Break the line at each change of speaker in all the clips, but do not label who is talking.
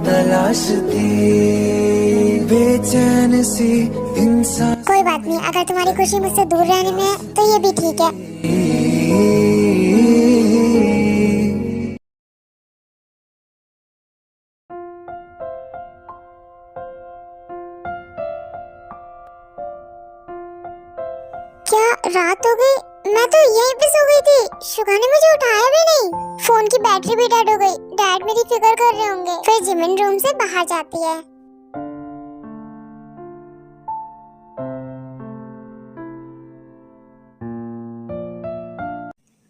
तलाश थी बेचैन सी इंसान।
कोई बात नहीं, अगर तुम्हारी खुशी मुझसे दूर रहने में है तो ये भी ठीक है। क्या रात हो गई? मैं तो यहीं पे सो गई थी। शुगा ने मुझे उठाया भी नहीं। फोन की बैटरी भी डेड हो गई। डैड मेरी फिक्र कर रहे होंगे। फिर जिमिन रूम से बाहर जाती है।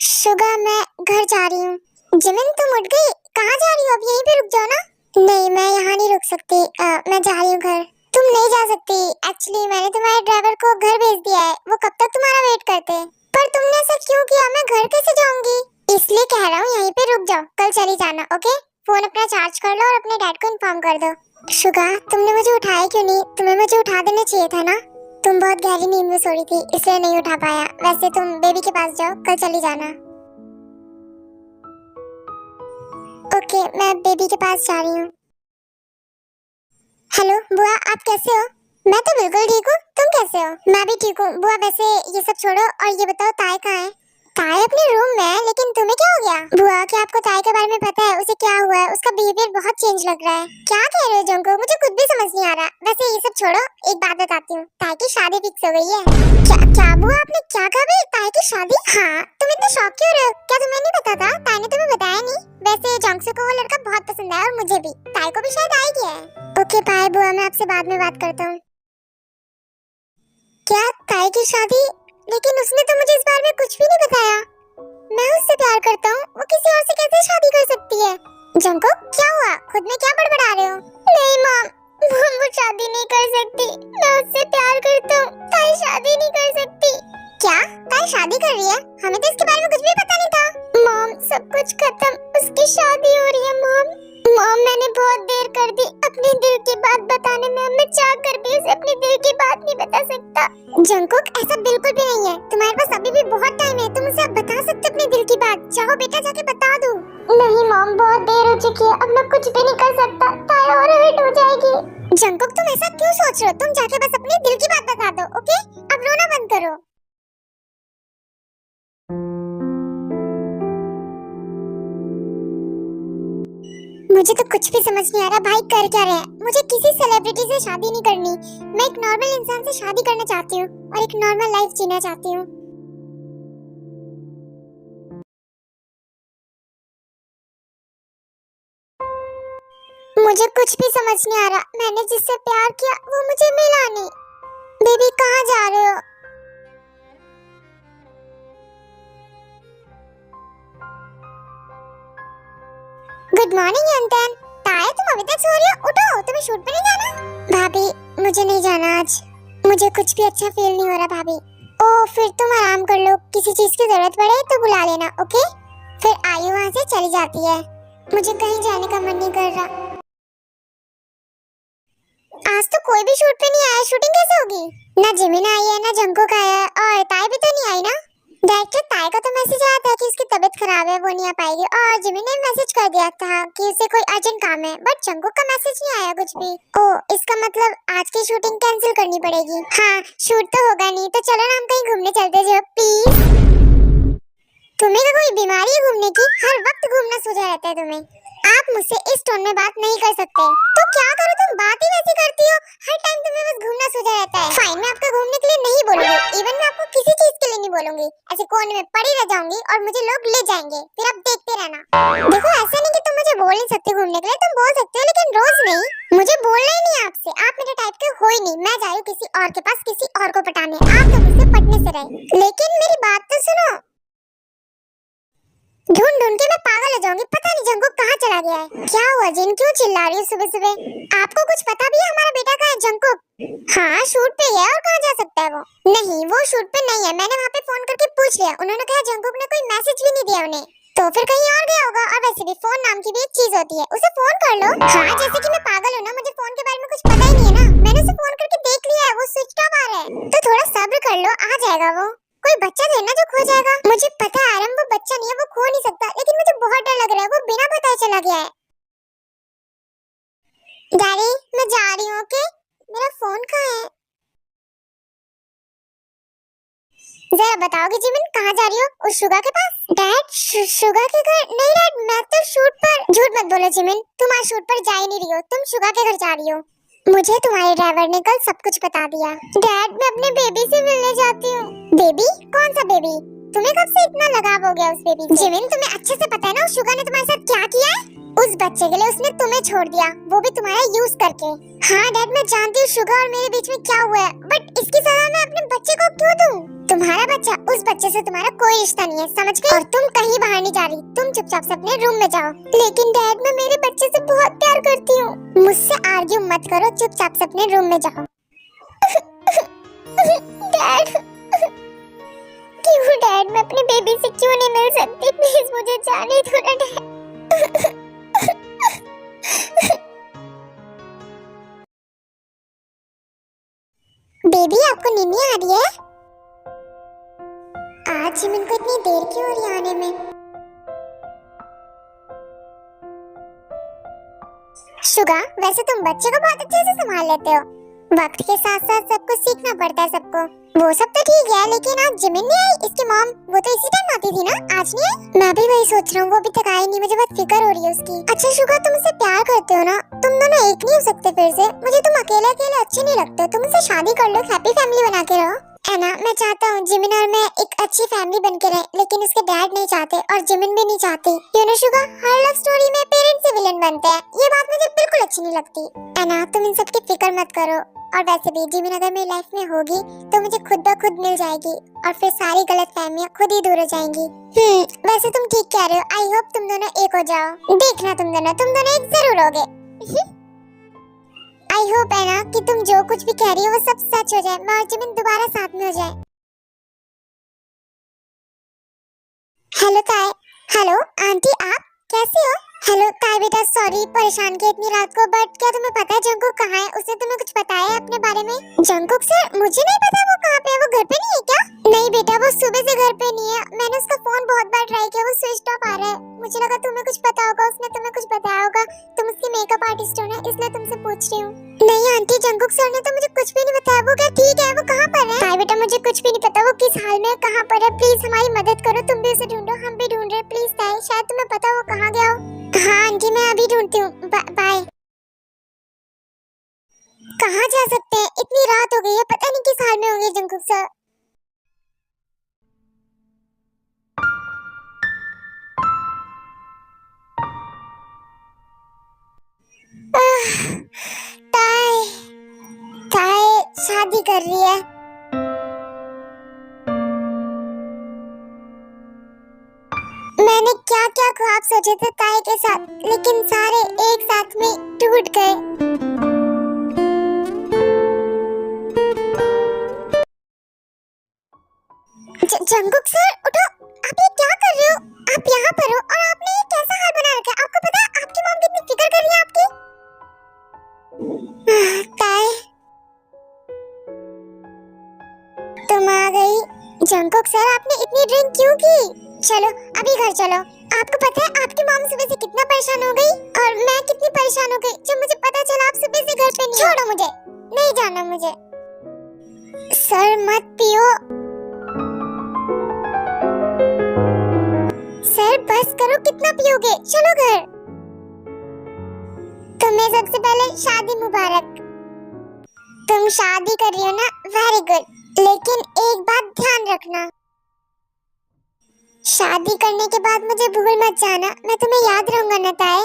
शुगा, मैं घर जा रही हूँ। जिमिन, तुम उठ गई? कहाँ जा रही हो? अब यहीं पे रुक जाओ ना। नहीं, मैं यहाँ नहीं रुक सकती। मैं जा रही हूँ घर। तुम नहीं जा सकती। एक्चुअली मैंने तुम्हारे ड्राइवर को घर भेज दिया है। वो कब तक तुम्हारा वेट करते हैं। पर तुमने ऐसा क्यों किया? मैं घर कैसे जाऊंगी? इसलिए कह रहा हूँ, यहीं पे रुक जाओ। कल चली जाना, ओके? फोन अपना चार्ज कर लो और अपने डैड को इन्फॉर्म कर दो। शुगा, तुमने मुझे उठाया क्यों नहीं? तुम्हें मुझे उठा देना चाहिए था ना। तुम बहुत गहरी नींद में सो रही थी, इसलिए नहीं उठा पाया। वैसे तुम बेबी के पास जाओ, कल चली जाना। ओके, मैं बेबी के पास जा रही हूँ। हेलो बुआ, आप कैसे हो? मैं तो बिल्कुल ठीक हूँ। तुम कैसे हो? मैं भी ठीक हूँ बुआ। वैसे ये सब छोड़ो और ये बताओ, ताई कहाँ है? ताई अपने रूम में है, लेकिन तुम्हें क्या हो गया? बुआ, क्या आपको ताई के बारे में पता है? उसे क्या हुआ है? उसका बिहेवियर बहुत चेंज लग रहा है। क्या कह रहे हो जंको? मुझे खुद भी समझ नहीं आ रहा। वैसे ये सब छोड़ो, एक बात बताती हूँ। ताई की शादी फिक्स हो गई है। क्या क्या बुआ, आपने क्या कहा भाई? ताई की शादी? हाँ, तुम इतने शॉक क्यों रहे हो? क्या तुम्हें नहीं पता था? ताई ने तुम्हें बताया नहीं? वैसे जंक्सू को वो लड़का बहुत पसंद है और मुझे भी। ताई को भी शायद आएगी है। ओके बाय बुआ, मैं आपसे बाद में बात करता हूँ। क्या ताई की शादी? लेकिन उसने तो मुझे इस बारे में कुछ भी नहीं बताया। मैं उससे प्यार करता हूँ, वो किसी और से कैसे शादी कर सकती है? जंको, क्या हुआ? खुद में क्या बड़बड़ा रहे हो? नहीं मॉम, वो शादी नहीं कर सकती। मैं उससे प्यार करता हूँ। ताई शादी नहीं कर सकती। क्या? ताई शादी कर रही है? हमें तो इसके बारे में कुछ भी पता नहीं था। मॉम, सब कुछ खत्म। उसकी शादी हो रही है मॉम। मॉम, मैंने बहुत देर कर दी अपने दिल की बात बताने में। मैं चाह कर भी उसे अपने दिल की बात नहीं बता सकता। जंकुक, ऐसा बिल्कुल भी नहीं है। तुम्हारे पास अभी भी बहुत टाइम है। तुम उसे अब बता सकते अपने दिल की बात। चाहो बेटा, जाके बता दो। नहीं मॉम, बहुत देर हो चुकी है। अब मैं कुछ भी नहीं कर सकता। ताई और हर्ट हो जाएगी। जंकुक, तुम ऐसा क्यों सोच रहे हो? तुम जाके बस अपने दिल की बात बता दो, ओके? अब रोना बंद करो। मुझे तो कुछ भी समझ नहीं आ रहा भाई, कर क्या रहे हैं? मुझे किसी सेलिब्रिटी से शादी नहीं करनी। मैं एक नॉर्मल इंसान से शादी करना चाहती हूँ और एक नॉर्मल लाइफ जीना चाहती हूँ। मुझे कुछ भी समझ नहीं आ रहा। मैंने जिससे प्यार किया वो मुझे मिला नहीं। बेबी, कहाँ जा रहे हो? गुड मॉर्निंग यंतन। ताया, तुम अभी तक सो रही हो? उठो, तुम्हें शूट पे नहीं जाना? भाभी, मुझे नहीं जाना आज। मुझे कुछ भी अच्छा फील नहीं हो रहा भाभी। ओ, फिर तुम आराम कर लो। किसी चीज की जरूरत पड़े तो बुला लेना, ओके? फिर आयु वहाँ से चली जाती है। मुझे कहीं जाने का मन नहीं कर रहा। आज तो कोई भी शूट पे नहीं आया। शूटिंग कैसे होगी? ना जिमिन आई है, ना जंको का आया है, और ताई भी तो नहीं आई ना। डायरेक्टर ताई का तो मैसेज आया था कि उसकी तबीयत खराब है, वो नहीं आ पाएगी। और जिमिन ने मैसेज कर दिया था कि उसे कोई अर्जेंट काम है, बट जंको का मैसेज नहीं आया कुछ भी। ओ, इसका मतलब आज की शूटिंग कैंसिल करनी पड़ेगी। हाँ, शूट तो होगा नहीं, तो चलो ना हम कहीं घूमने चलते हैं प्लीज। तुम्हें क्या कोई बीमारी है घूमने की? हर वक्त घूमना सूझा रहता है तुम्हें। आप मुझसे इस टोन में बात नहीं कर सकते। तो क्या करूं? तुम बात ही वैसी करती हो। हर टाइम तुम्हें बस घूमना सूझा रहता है। फाइन, मैं आपको घूमने के लिए नहीं बोलूंगी। इवन मैं आपको किसी चीज के लिए नहीं बोलूंगी। ऐसे कोने में पड़ी रह जाऊंगी और मुझे लोग ले जाएंगे। फिर आप देखते रहना। देखो, ऐसा नहीं कि तुम मुझे बोल नहीं सकते घूमने के लिए। तुम बोल सकते हो, लेकिन रोज नहीं। मुझे बोलना ही नहीं आपसे। आप मेरे टाइप के हो ही नहीं। मैं जा रही हूँ किसी और के पास, किसी और को पटाने। आप तो मुझसे पटने से रहे। लेकिन मेरी बात तो सुनो। ढूंढ ढूंढ के मैं पागल हो जाऊंगी। पता नहीं जंगो कहाँ चला गया है। क्या हुआ जिन, क्यों चिल्ला रही हो सुबह सुबह? आपको कुछ पता भी है हमारा बेटा कहाँ है? जंको, हाँ शूट पे है। और कहाँ जा सकता है वो? नहीं, वो शूट पे नहीं है। मैंने वहाँ पे फोन करके पूछ लिया। उन्होंने कहा जंकुक ने कोई मैसेज भी नहीं दिया उन्हें। तो फिर कहीं और गया होगा। और वैसे भी फोन नाम की भी एक चीज होती है, उसे फोन कर लो। हाँ, जैसे कि मैं पागल हूँ ना, मुझे फोन के बारे में कुछ पता ही नहीं है ना। मैंने उसे फोन करके देख लिया है, वो स्विच ऑफ आ रहा है। तो थोड़ा सब्र कर लो, आ जाएगा वो। कोई बच्चा तो है ना जो खो जाएगा। मुझे पता है आरम, वो बच्चा नहीं है, वो खो नहीं सकता। लेकिन मुझे बहुत डर लग रहा है, वो बिना बताए चला गया है। डैडी मैं जा रही हूँ। ओके मेरा फोन कहाँ है? जरा बताओगे जिमिन कहाँ जा रही हो? उस शुगा के पास? डैड शुगा के घर नहीं डैड, मैं तो शूट पर। झूठ मत बोलो जिमिन, तुम आज शूट पर जा ही नहीं रही हो, तुम शुगा के घर जा रही हो। मुझे तुम्हारे ड्राइवर ने कल सब कुछ बता दिया। डैड मैं अपने बेबी से मिलने जाती हूँ। बेबी? कौन सा बेबी? तुम्हें कब से इतना लगाव हो गया उस बेबी से? जिमिन तुम्हें अच्छे से पता है ना उस शुगा ने तुम्हारे साथ क्या किया है? उस बच्चे के लिए उसने तुम्हें छोड़ दिया, वो भी तुम्हारा यूज करके। हाँ डैड मैं जानती हूँ शुगा और मेरे बीच में क्या हुआ है, बट इसकी सजा मैं अपने बच्चे को क्यों दूँ? तुम्हारा बच्चा, उस बच्चे से तुम्हारा कोई रिश्ता नहीं है, समझ गई? और तुम कहीं बाहर नहीं जा रही, तुम चुपचाप से अपने रूम में जाओ। लेकिन डैड मैं मेरे बच्चे से बहुत प्यार करती हूँ। मुझसे आर्ग्यू मत करो, चुपचाप से अपने रूम में जाओ। डैड क्यों डैड, मैं अपने बेबी से क्यों नहीं मिल सकती? प्लीज मुझे जाने दो ना डैड। बेबी आपको नींद नहीं आ रही है? आज जिमिन को इतनी देर क्यों हो रही है आने में? शुगा वैसे तुम बच्चे को बहुत अच्छे से संभाल लेते हो, वक्त के साथ साथ सब कुछ सीखना पड़ता है सबको। वो सब तो ठीक है, लेकिन आज जिमिन नहीं आई, इसकी मॉम वो तो इसी टाइम आती थी ना, आज नहीं आई? मैं भी वही सोच रहा हूँ, वो अभी तक आई नहीं, मुझे बहुत फिक्र हो रही है उसकी। अच्छा शुगा तुम उससे प्यार करते हो ना, तुम दोनों एक नहीं हो सकते फिर से? मुझे तुम अकेले अकेले अच्छे नहीं लगते, तुम उससे शादी कर लो, हैप्पी फैमिली बना के रहो। एना मैं चाहता हूँ जिमिन और मैं एक अच्छी फैमिली बन के रहे, लेकिन उसके डैड नहीं चाहते और जिमिन भी नहीं चाहती। You know Suga, her love story में पेरेंट्स ही विलन बनते हैं, ये बात मुझे बिल्कुल अच्छी नहीं लगती। एना तुम इन सब की फिक्र मत करो, और वैसे भी जिमिन अगर मेरी लाइफ में होगी तो मुझे खुद ब खुद मिल जाएगी और फिर सारी गलतफहमियां खुद ही दूर हो जाएंगी। वैसे तुम ठीक कह रहे हो, आई होप तुम दोनों एक हो जाओ। देखना तुम दोनों एक जरूर होगे। आई होप है ना कि तुम जो कुछ भी कह रही हो वो सब सच हो जाए, मैं और जिमिन दोबारा साथ में हो जाए। हेलो ताई। हेलो आंटी, आप कैसे हो? हेलो ताई बेटा, सॉरी परेशान किया इतनी रात को, बट क्या तुम्हें पता है जंकुक कहाँ है? उसने तुम्हें कुछ बताया है अपने बारे में? जंकुक सर मुझे नहीं पता वो कहाँ पे है, वो घर पे नहीं है क्या? नहीं बेटा वो सुबह से घर पे नहीं है, मैंने उसका फोन बहुत बार ट्राई किया, वो स्विच ऑफ आ रहा है। मुझे लगा तुम्हें कुछ पता होगा, उसने तुम्हें कुछ बताया होगा, तुम उसकी मेकअप आर्टिस्ट हो ना, इसलिए तुमसे पूछ रही हूँ। नहीं आंटी, जंकुक सर ने तो मुझे कुछ भी नहीं बताया। वो क्या ठीक है? वो कहाँ पर है? ताई बेटा मुझे कुछ भी नहीं पता वो किस हाल में है, कहाँ पर है, प्लीज हमारी मदद करो, तुम भी उसे ढूंढो, हम भी ढूंढ रहे, प्लीज ताई, शायद तुम्हें पता वो कहाँ गया हो। हाँ आंटी मैं अभी ढूंढती हूँ, बाय। कहाँ जा सकते हैं, इतनी रात हो गई है, पता नहीं किस हाल में होंगे जंकुक सर। ताई ताई शादी कर रही है। मैंने क्या क्या ख्वाब सोचे थे ताई के साथ, लेकिन सारे एक साथ में टूट गए। जंकुक सर उठो, आप ये क्या कर रहे हो? आप यहाँ पर हो और आपने ये कैसा हाल बना रखा है? आपको पता है आपकी मॉम कितनी फिक्र कर रही है आपकी? ताई तुम आ गई। जंकुक सर आपने इतनी ड्रिंक क्यों की? चलो अभी घर चलो। आपको पता है आपकी मॉम सुबह से कितना परेशान हो गई और मैं कितनी परेशान हो गई जब मुझे पता चला आप सुबह से घर पे नहीं। छोड़ो मुझे, नहीं जाना मुझे। सर मत पियो। सर बस करो, कितना पियोगे? चलो घर। तुम्हें सबसे पहले शादी मुबारक। तुम शादी कर रही हो ना, वेरी गुड, लेकिन एक बात ध्यान रखना, शादी करने के बाद मुझे भूल मत जाना, मैं तुम्हें याद रहूंगा ना ताए।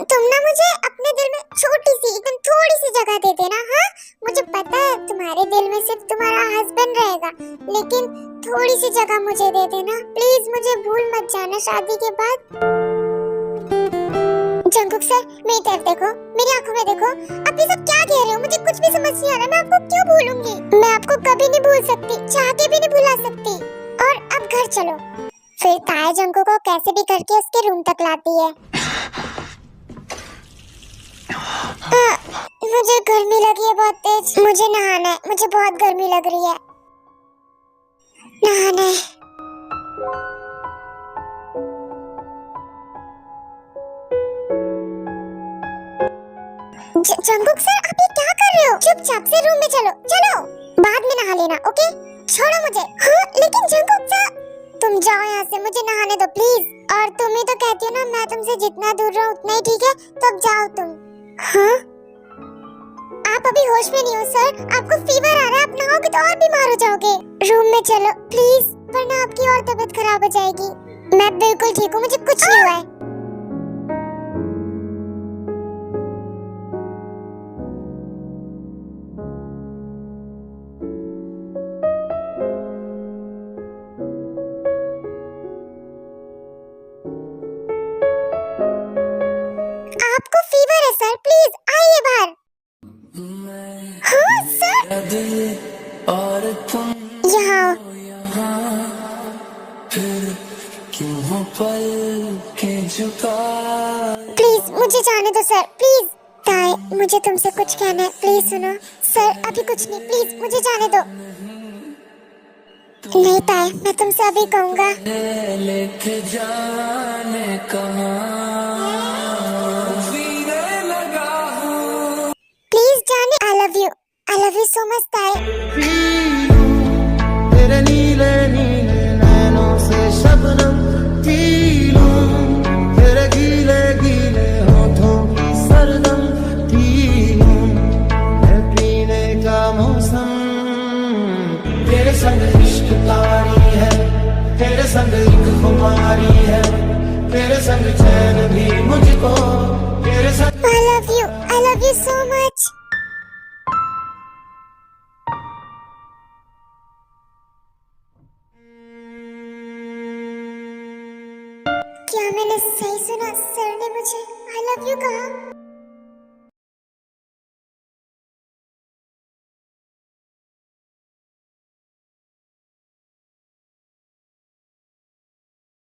तुम ना मुझे अपने दिल में छोटी सी एकदम थोड़ी सी जगह दे देना। हाँ मुझे पता है तुम्हारे दिल में सिर्फ तुम्हारा हस्बैंड रहेगा, लेकिन थोड़ी सी जगह मुझे दे देना प्लीज, मुझे भूल मत जाना शादी के बाद। जंकुक सर मेरी तरफ देखो, मेरी आंखों में देखो, आप ये सब क्या कह रहे हो? मुझे कुछ भी समझ नहीं आ रहा, मैं आपको क्यों भूलूंगी? मैं आपको कभी नहीं भूल सकती, चाह के भी नहीं भुला सकती। और अब घर चलो। फिर ताया जंकुक को कैसे भी करके उसके रूम तक लाती है। मुझे गर्मी लगी है बहुत तेज, मुझे नहाना है, मुझे बहुत गर्मी लग रही है, नहाना है। जंगकुक सर, आप ये क्या कर रहे हो? चुपचाप से रूम में चलो, चलो। बाद में नहा लेना, ओके? छोड़ो मुझे। हाँ, लेकिन जंगकुक सर, तुम जाओ यहाँ से, मुझे नहाने दो प्लीज। और तुम ही तो कहती हो ना, मैं तुमसे जितना दूर रहूं उतना ही ठीक है, तो अब जाओ तुम। हाँ? आप अभी होश में नहीं हो सर, आपको फीवर आ रहा है, आप नहाओगे तो और बीमार हो जाओगे। रूम में चलो प्लीज, वरना आपकी और तबीयत खराब हो जाएगी। मैं बिल्कुल ठीक हूँ, मुझे कुछ नहीं हुआ है। आपको फीवर है सर, प्लीज आइए बाहर। हाँ सर,
दिल और तुम
यहाँ
फिर क्यों हो पल के झुका।
प्लीज मुझे जाने दो सर, प्लीज। ताई, मुझे तुमसे कुछ कहना है, प्लीज सुनो। सर अभी कुछ नहीं, प्लीज मुझे जाने दो। नहीं ताई, मैं तुमसे अभी कहूँगा।
लेके जाने कहाँ लगा हूँ।
प्लीज जाने, I love you so much ताई।
तेरे नीले नीले नैनों से शबनम पी लूं, तेरे गीले गीले होठों की सरदम पी लूं, है पीने का मौसम। तेरे संग इश्क तारी है, तेरे संग एक खुमारी है, तेरे संग चैन भी मुझको, तेरे संग
I love you so much. क्या मैंने सही सुना? सर ने मुझे आई लव यू कहा?